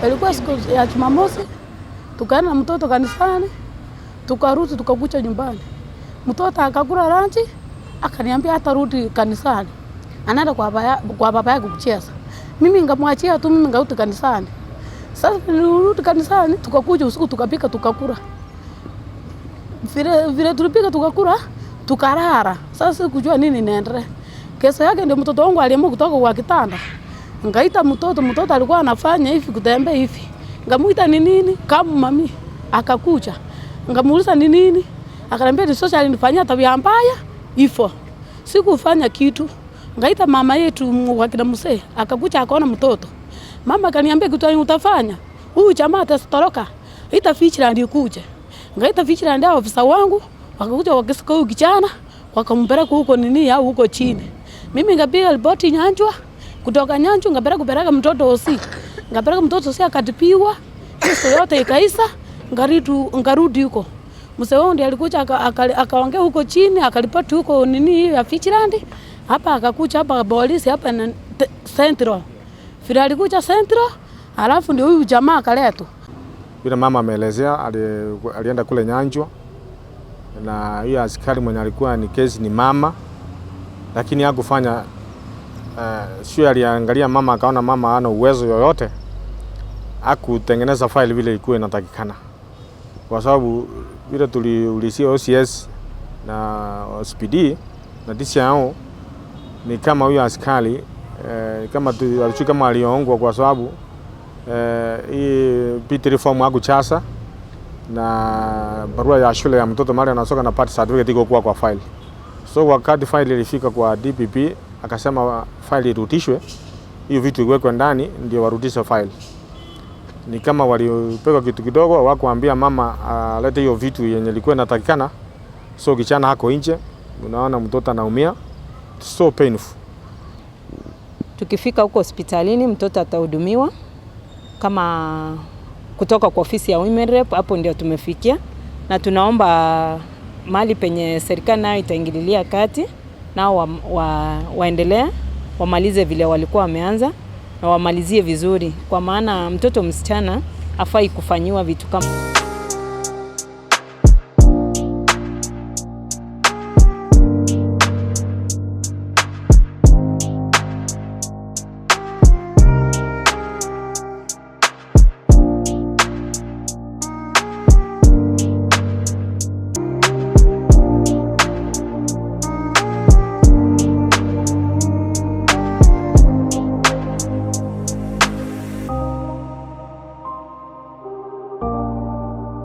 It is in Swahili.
Ilikuwa siku ya Jumamosi, tukaenda na mtoto kanisani, tukarudi tukakuja nyumbani. Mtoto akakula lunch, akaniambia hatarudi kanisani. Anaenda kwa baba yake kucheza. Mimi ngamwachia tu, mimi ngarudi kanisani. Sasa nilirudi kanisani, tukakuja usiku tukapika tukakula. Vile tulipika tukakula, tukarara. Sasa sikujua nini inaendelea. Kesho yake ndio mtoto wangu aliamua kutoka kwa kitanda. Ngaita mtoto alikuwa anafanya hivi kutembea hivi. Ngamuita ni nini? Kama mami akakuja. Ngamuuliza ni nini? Akaniambia Socha alinifanyia tabia mbaya hivyo. Sikufanya kitu. Ngaita mama yetu wa kina mzee akakuja akaona mtoto. Mama akaniambia kitu utafanya. Huyu jamaa atatoroka. Ita Vigilante ikuje. Ngaita Vigilante ndio ofisa wangu wakakuja wakisika huyu kijana wakampeleka huko nini au huko chini. Mimi ngapiga ripoti Nyanjwa. Kutoka Nyanjwa ngapeleka mtoto hosi. Ngapeleka mtoto hosi akatipiwa. Kesi yote ikaisha, ngarudi huko. Mzee wangu ndiye alikuja akaongea huko chini, akalipoti huko nini ya Vigilante. Hapa akakuja hapa polisi hapa na Central. Vile alikuja Central, alafu ndio huyu jamaa akaletwa. Bila mama ameelezea alienda kule Nyanjwa. Na hiyo askari mwenye alikuwa ni kesi ni mama. Lakini hakufanya sio, aliangalia mama akaona mama hana uwezo yoyote. Hakutengeneza file vile ilikuwa inatakikana. Kwa sababu vile tuliulizia OCS na SPD na DCIO ni kama huyo askari kama aliongwa kwa sababu hii PT reform hakuchasa na barua ya shule ya mtoto mali anasoka na party certificate iko kwa file. So wakati file ilifika kwa DPP akasema file irudishwe, hiyo vitu iwekwe ndani ndio warudishe file. Ni kama walipeka kitu kidogo wakuambia mama alete hiyo vitu yenye ilikuwa inatakikana. So kichana hako nje, unaona mtoto anaumia. So painful. Tukifika huko hospitalini mtoto atahudumiwa kama kutoka kwa ofisi ya Women Rep, hapo ndio tumefikia. Na tunaomba mali penye serikali nayo itaingililia kati nao waendelee wamalize vile walikuwa wameanza na wamalizie vizuri, kwa maana mtoto msichana hafai kufanyiwa vitu kama